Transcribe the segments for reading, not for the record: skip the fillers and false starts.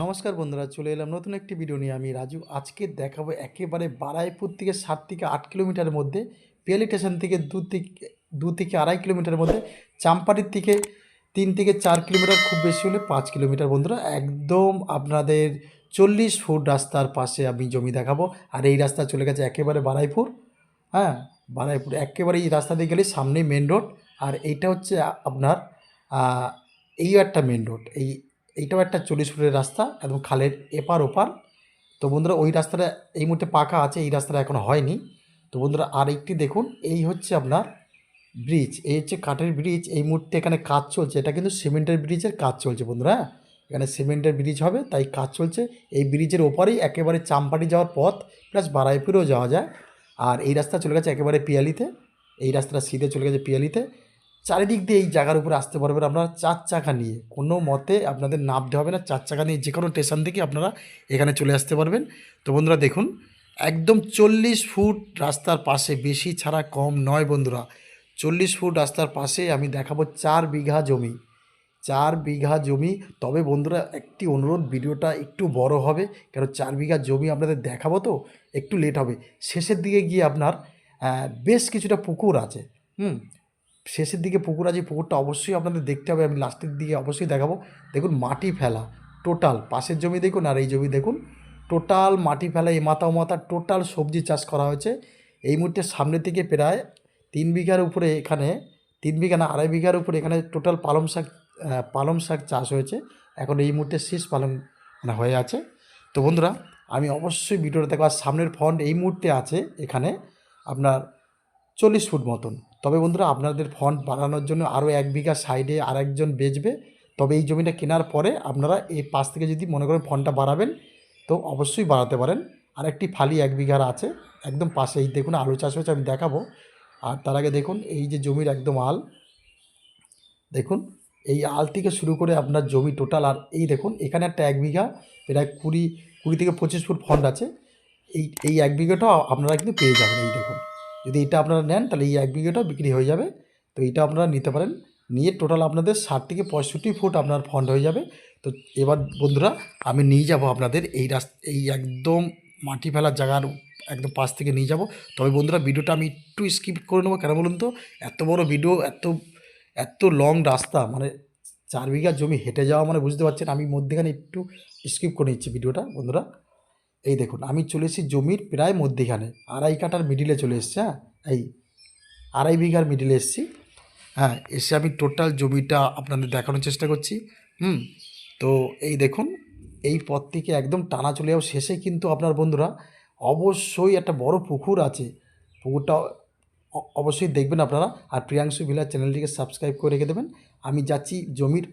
নমস্কার বন্ধুরা, চলে এলাম নতুন একটি ভিডিও নিয়ে। আমি রাজু। আজকে দেখাবো একেবারে বারাইপুর থেকে 7 থেকে 8 কিলোমিটারের মধ্যে, পিয়ালি স্টেশন থেকে 2 থেকে 2.5 কিলোমিটারের মধ্যে, চাম্পাটির থেকে 3 থেকে 4 কিলোমিটার, খুব বেশি হলে 5 কিলোমিটার। বন্ধুরা একদম আপনাদের 40 ফুট রাস্তার পাশে আমি জমি দেখাবো। আর এই রাস্তা চলে গেছে একেবারে বারাইপুর। হ্যাঁ, বারাইপুর একেবারে এই রাস্তা দিয়ে গেলে সামনেই মেন রোড। আর এইটা হচ্ছে আপনার আহ, এই একটা মেন রোড। এইটাও একটা 40 ফুটের রাস্তা, একদম খালের এপার ওপার। তো বন্ধুরা ওই রাস্তাটা এই মুহূর্তে পাকা আছে, এই রাস্তাটা এখনো হয়নি। তো বন্ধুরা আর একটি দেখুন, এই হচ্ছে আপনার ব্রিজ, এই হচ্ছে কাঠের ব্রিজ। এই মুহূর্তে এখানে কাজ চলছে, এটা কিন্তু সিমেন্টের ব্রিজের কাজ চলছে বন্ধুরা। হ্যাঁ, এখানে সিমেন্টের ব্রিজ হবে, তাই কাজ চলছে। এই ব্রিজের ওপারেই একেবারে চাম্পাটি যাওয়ার পথ, প্লাস বারাইপুরেও যাওয়া যায়। আর এই রাস্তা চলে গেছে একেবারে পিয়ালিতে, এই রাস্তাটা সিধে চলে গেছে পিয়ালিতে। চারিদিক দিয়ে এই জায়গার উপরে আসতে পারবেন আপনারা 4 চাকা নিয়ে, কোনো মতে আপনাদের নামতে হবে না। 4 চাকা নিয়ে যে কোনো স্টেশন থেকে আপনারা এখানে চলে আসতে পারবেন। তো বন্ধুরা দেখুন, একদম 40 ফুট রাস্তার পাশে, বেশি ছাড়া কম নয় বন্ধুরা। 40 ফুট রাস্তার পাশে আমি দেখাবো 4 বিঘা জমি, 4 বিঘা জমি। তবে বন্ধুরা একটি অনুরোধ, ভিডিওটা একটু বড় হবে, কারণ 4 বিঘা জমি আপনাদের দেখাবো তো একটু লেট হবে। শেষের দিকে গিয়ে আপনার বেশ কিছুটা পুকুর আছে। হুম, শেষের দিকে পুকুর আছে, পুকুরটা অবশ্যই আপনাদের দেখতে হবে, আমি লাস্টের দিকে অবশ্যই দেখাবো। দেখুন মাটি ফেলা টোটাল, পাশের জমি দেখুন আর এই জমি দেখুন, টোটাল মাটি ফেলা, এ মাথা ও মাথা টোটাল সবজি চাষ করা হয়েছে। এই মুহূর্তে সামনে থেকে প্রায় 3 বিঘার উপরে এখানে, 3 বিঘা না 2.5 বিঘার উপরে এখানে টোটাল পালং শাক চাষ হয়েছে। এখন এই মুহূর্তে শীষ পালং মানে হয়ে আছে। তো বন্ধুরা আমি অবশ্যই ভিডিওটা দেখো। আর সামনের ফন্ট এই মুহূর্তে আছে এখানে আপনার 40 ফুট মতন। তবে বন্ধুরা আপনাদের ফন্ট বাড়ানোর জন্য আরও 1 বিঘা সাইডে আরেকজন বেচবে। তবে এই জমিটা কেনার পরে আপনারা এই পাশ থেকে যদি মনে করেন ফন্টটা বাড়াবেন, তো অবশ্যই বাড়াতে পারেন। আরেকটি ফালি 1 বিঘার আছে একদম পাশে, এই দেখুন আলু চাষ হয়েছে, আমি দেখাবো। আর তার আগে দেখুন এই যে জমির একদম আল, দেখুন এই আল থেকে শুরু করে আপনার জমি টোটাল। আর এই দেখুন এখানে একটা 1 বিঘা প্রায় 20 থেকে 25 ফুট ফন্ড আছে। এই 1 বিঘাটাও আপনারা কিন্তু পেয়ে যাবেন। এই দেখুন, যদি এটা আপনারা নেন তাহলে এই 1 বিঘাটাও বিক্রি হয়ে যাবে। তো এইটা আপনারা নিতে পারেন, নিয়ে টোটাল আপনাদের 60 থেকে 65 ফুট আপনার ফন্ড হয়ে যাবে। তো এবার বন্ধুরা আমি নিয়ে যাব আপনাদের এই একদম মাটি ফেলার জায়গার একদম পাশ থেকে নিয়ে যাব। তবে বন্ধুরা ভিডিওটা আমি একটু স্কিপ করে নেবো, কেন বলুন তো, এত বড় ভিডিও, এত এত লং রাস্তা, মানে 4 বিঘা জমি হেঁটে যাওয়া, মানে বুঝতে পারছেন। আমি মধ্যেখানে একটু স্কিপ করে নিচ্ছি ভিডিওটা বন্ধুরা। এই দেখুন আমি চলে এসেছি জমির প্রায় মধ্যেখানে, 2.5 কাঠার মিডিলে চলে এসেছি। হ্যাঁ, এই 2.5 বিঘার মিডিলে এসেছি। হ্যাঁ, এসে আমি টোটাল জমিটা আপনাদের দেখানোর চেষ্টা করছি। হুম, তো এই দেখুন এই পথ থেকে একদম টানা চলে যাও, শেষে কিন্তু আপনার বন্ধুরা অবশ্যই একটা বড় পুকুর আছে। পুকুরটা অবশ্যই দেখবেন আপনারা। আর প্রিয়াংশু ভিলার চ্যানেলটিকে সাবস্ক্রাইব করে রেখে দেবেন। আমি যাচ্ছি জমির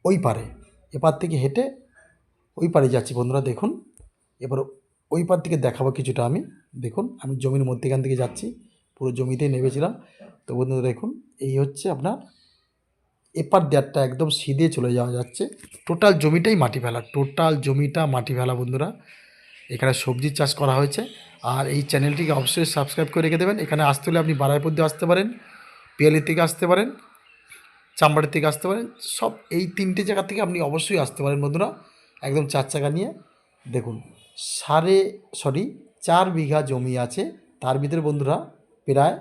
ওই পারে, এপার থেকে হেঁটে ওই পারে যাচ্ছি বন্ধুরা। দেখুন এবার ওই পার থেকে দেখাবো কিছুটা আমি। দেখুন আমি জমির মধ্যেখান থেকে যাচ্ছি, পুরো জমিতেই নেমেছিলাম। তো বন্ধুরা দেখুন এই হচ্ছে আপনার এপার দেয়ারটা একদম সিধে চলে যাওয়া যাচ্ছে। টোটাল জমিটাই মাটি ফেলা, টোটাল জমিটা মাটি ফেলা বন্ধুরা। এখানে সবজির চাষ করা হয়েছে। আর এই চ্যানেলটিকে অবশ্যই সাবস্ক্রাইব করে রেখে দেবেন। এখানে আসতে হলে আপনি বারাইপুর দিয়ে আসতে পারেন, পিয়ালি থেকে আসতে পারেন, চাম্বাড়ি থেকে আসতে পারেন। সব এই 3টে জায়গা থেকে আপনি অবশ্যই আসতে পারেন বন্ধুরা, একদম 4 চাকা নিয়ে। দেখুন সরি 4 বিঘা জমি আছে, তার ভিতরে বন্ধুরা প্রায়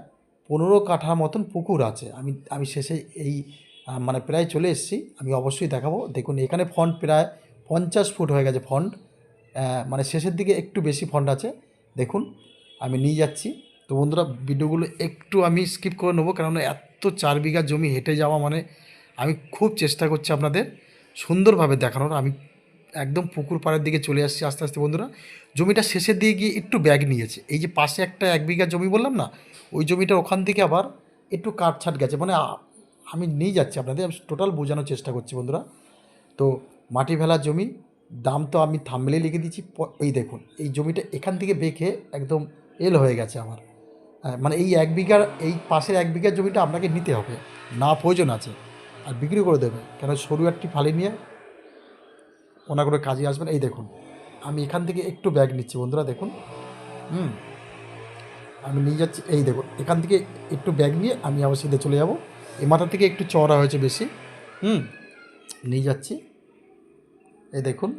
15 কাঠা মতন পুকুর আছে। আমি শেষে এই মানে প্রায় চলে এসেছি, আমি অবশ্যই দেখাবো। দেখুন এখানে ফন্ট প্রায় 50 ফুট হয়ে গেছে ফন্ট, মানে শেষের দিকে একটু বেশি ফন্ট আছে। দেখুন আমি নিয়ে যাচ্ছি। তো বন্ধুরা ভিডিওগুলো একটু আমি স্কিপ করে নেবো, কেননা এত 4 বিঘা জমি হেঁটে যাওয়া মানে আমি খুব চেষ্টা করছি আপনাদের সুন্দরভাবে দেখানোর। আমি একদম পুকুর পাড়ের দিকে চলে আসছি আস্তে আস্তে বন্ধুরা। জমিটা শেষের দিকে গিয়ে একটু ব্যাগ নিয়েছে, এই যে পাশে একটা 1 বিঘা জমি বললাম না, ওই জমিটা ওখান থেকে আবার একটু কাটছাট গেছে, মানে আমি নিয়ে যাচ্ছি আপনাদের, আমি টোটাল বোঝানোর চেষ্টা করছি বন্ধুরা। তো মাটি ফেলার জমি, দাম তো আমি থাম্বনেলে লিখে দিচ্ছি। এই দেখুন এই জমিটা এখান থেকে বেঁকে একদম এল হয়ে গেছে আমার। মানে এই 1 বিঘার, এই পাশের 1 বিঘার জমিটা আপনাকে নিতে হবে, না প্রয়োজন আছে, আর বিক্রি করে দেবে, কেন সরু একটি ফালি নিয়ে ওনা করে কাজে আসবেন। এই দেখুন আমি এখান থেকে একটু ব্যাগ নিচ্ছি বন্ধুরা, দেখুন। হুম, আমি নিয়ে যাচ্ছি, এই দেখুন এখান থেকে একটু ব্যাগ নিয়ে আমি আবার সিধে চলে যাব। এই মাথা থেকে একটু চওড়া হয়েছে বেশি। হুম, নিয়ে যাচ্ছি। এই দেখুন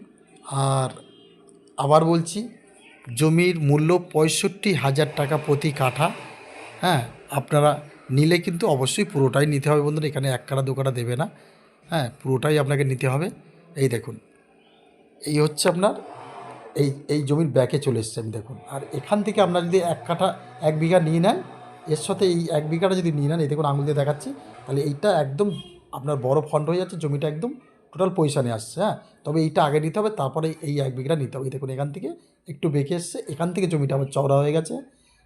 আর আবার বলছি, জমির মূল্য 65,000 টাকা প্রতি কাঠা। হ্যাঁ, আপনারা নিলে কিন্তু অবশ্যই পুরোটাই নিতে হবে বন্ধুরা, এখানে 1 কাঠা 2 কাঠা দেবে না। হ্যাঁ, পুরোটাই আপনাকে নিতে হবে। এই দেখুন, এই হচ্ছে আপনার এই জমির ব্যাকে চলে এসছে আমি দেখুন। আর এখান থেকে আপনার যদি 1 কাঠা 1 বিঘা নিয়ে নেন, এর সাথে এই 1 বিঘাটা যদি নিয়ে নেন, এই দেখুন আঙুল দিয়ে দেখাচ্ছি, তাহলে এইটা একদম আপনার বড় ফন্ড হয়ে যাচ্ছে, জমিটা একদম টোটাল পয়সা নিয়ে আসছে। হ্যাঁ, তবে এইটা আগে নিতে হবে, তারপরে এই 1 বিঘা নিতে হবে। এই দেখুন এখান থেকে একটু বেঁকে এসছে, এখান থেকে জমিটা আবার চওড়া হয়ে গেছে।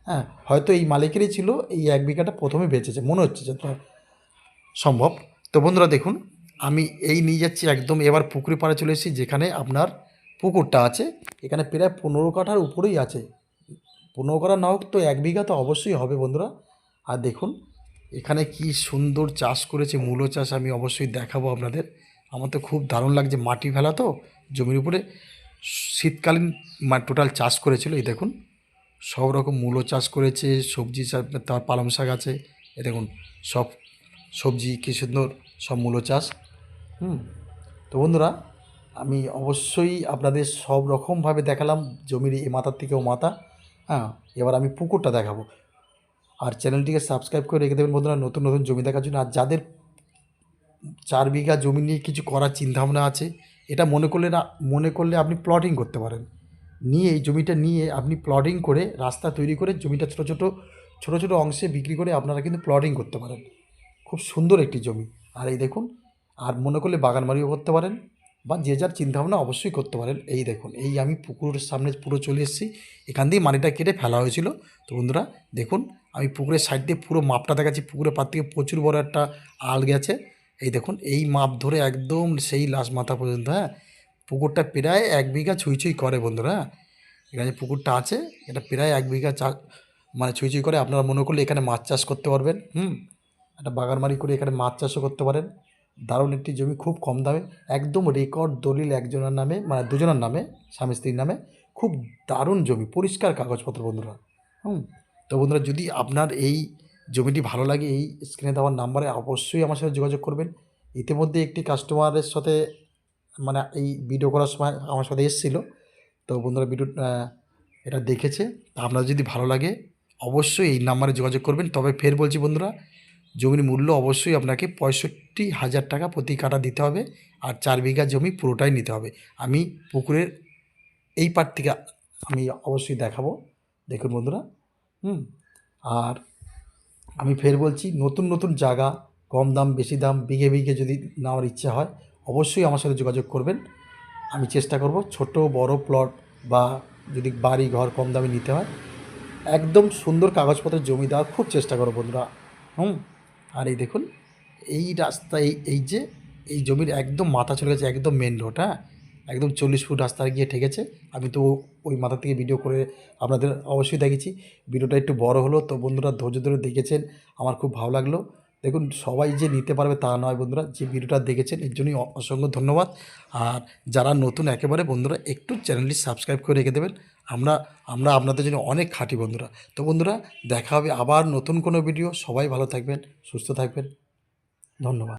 হ্যাঁ, হয়তো এই মালিকেরই ছিল, এই 1 বিঘাটা প্রথমে বেচেছে মনে হচ্ছে যে সম্ভব। তো বন্ধুরা দেখুন, আমি এই নিয়ে যাচ্ছি একদম এবার পুকুরি পাড়ে চলে এসেছি, যেখানে আপনার পুকুরটা আছে। এখানে প্রায় 15 কাঠার উপরেই আছে। 15 কাঠা না হোক তো 1 বিঘা তো অবশ্যই হবে বন্ধুরা। আর দেখুন এখানে কি সুন্দর চাষ করেছে, মূলো চাষ, আমি অবশ্যই দেখাবো আপনাদের। আমার তো খুব দারুণ লাগছে, মাটি ফেলা তো জমির উপরে, শীতকালীন টোটাল চাষ করেছিল। এই দেখুন সব রকম মূলো চাষ করেছে, সবজি চাষ, তার পালং শাক আছে। এ দেখুন সব সবজি কী সুন্দর, সব মূলো চাষ। হুম, তো বন্ধুরা আমি অবশ্যই আপনাদের সব রকমভাবে দেখালাম, জমির এ মাথার থেকে ও মাথা। হ্যাঁ, এবার আমি পুকুরটা দেখাবো। আর চ্যানেলটিকে সাবস্ক্রাইব করে রেখে দেবেন বন্ধুরা, নতুন নতুন জমি দেখার জন্য। আর যাদের 4 বিঘা জমি নিয়ে কিছু করার চিন্তাভাবনা আছে, এটা মনে করলে আপনি প্লটিং করতে পারেন। নিয়ে এই জমিটা নিয়ে আপনি প্লটিং করে রাস্তা তৈরি করে জমিটা ছোটো ছোটো অংশে বিক্রি করে আপনারা কিন্তু প্লটিং করতে পারেন। খুব সুন্দর একটি জমি। আর এই দেখুন, আর মনে করলে বাগান বাড়িও করতে পারেন, বা যে যার চিন্তাভাবনা অবশ্যই করতে পারেন। এই দেখুন, এই আমি পুকুরের সামনে পুরো চলে এসেছি, এখান দিয়ে মাটিটা কেটে ফেলা হয়েছিল। তো বন্ধুরা দেখুন, আমি পুকুরের সাইড দিয়ে পুরো মাপটা দেখাচ্ছি। পুকুরের পাড় থেকে প্রচুর বড় একটা আল গেছে। এই দেখুন এই মাপ ধরে একদম সেই লাশ মাথা পর্যন্ত। হ্যাঁ, পুকুরটা প্রায় 1 বিঘা ছুঁই ছুঁই করে বন্ধুরা। এখানে যে পুকুরটা আছে, এটা প্রায় 1 বিঘা মানে ছুঁই ছুঁই করে। আপনারা মনে করলে এখানে মাছ চাষ করতে পারবেন। একটা বাগানবাড়ি করে এখানে মাছ চাষও করতে পারেন। দারুণ একটি জমি, খুব কম দামে, একদম রেকর্ড দলিল একজনের নামে, মানে দুজনের নামে, স্বামী স্ত্রীর নামে। খুব দারুণ জমি, পরিষ্কার কাগজপত্র বন্ধুরা। হুম, তো বন্ধুরা যদি আপনার এই জমিটি ভালো লাগে, এই স্ক্রিনে দেওয়ার নাম্বারে অবশ্যই আমার সাথে যোগাযোগ করবেন। ইতিমধ্যে একটি কাস্টমারের সাথে, মানে এই ভিডিও করার সময় আমার সাথে এসেছিলো। তো বন্ধুরা এটা দেখেছে। তা আপনার যদি ভালো লাগে অবশ্যই এই নাম্বারে যোগাযোগ করবেন। তবে ফের বলছি বন্ধুরা, জমির মূল্য অবশ্যই আপনাকে 65,000 টাকা প্রতি কাঠা দিতে হবে। আর 4 বিঘা জমি পুরোটাই নিতে হবে। আমি পুকুরের এই পার থেকে আমি অবশ্যই দেখাবো। দেখুন বন্ধুরা। হুম, আর আমি ফের বলছি, নতুন নতুন জায়গা, কম দাম বেশি দাম, বিঘে বিঘে যদি নেওয়ার ইচ্ছা হয় অবশ্যই আমার সাথে যোগাযোগ করবেন। আমি চেষ্টা করব ছোট বড় প্লট, বা যদি বাড়ি ঘর কম দামে নিতে হয়, একদম সুন্দর কাগজপত্রের জমি দেওয়ার খুব চেষ্টা করো বন্ধুরা। হুম, আর এই দেখুন এই রাস্তা, এই যে এই জমির একদম মাথা চলে গেছে, একদম মেন রোড। হ্যাঁ, একদম 40 ফুট রাস্তায় গিয়ে ঠেকেছে। আমি তো ওই মাথা থেকে ভিডিও করে আপনাদের অবশ্যই দেখেছি। ভিডিওটা একটু বড় হলো, তো বন্ধুরা ধৈর্য ধরে দেখেছেন, আমার খুব ভালো লাগলো। দেখুন সবাই যে নিতে পারবে তা নয় বন্ধুরা, যে ভিডিওটা দেখেছেন এর জন্যই অসংখ্য ধন্যবাদ। আর যারা নতুন একেবারে বন্ধুরা, একটু চ্যানেলটি সাবস্ক্রাইব করে রেখে দেবেন। আমরা আমরা আপনাদের জন্য অনেক খাঁটি বন্ধুরা। তো বন্ধুরা দেখা হবে আবার নতুন কোনো ভিডিও। সবাই ভালো থাকবেন, সুস্থ থাকবেন, ধন্যবাদ।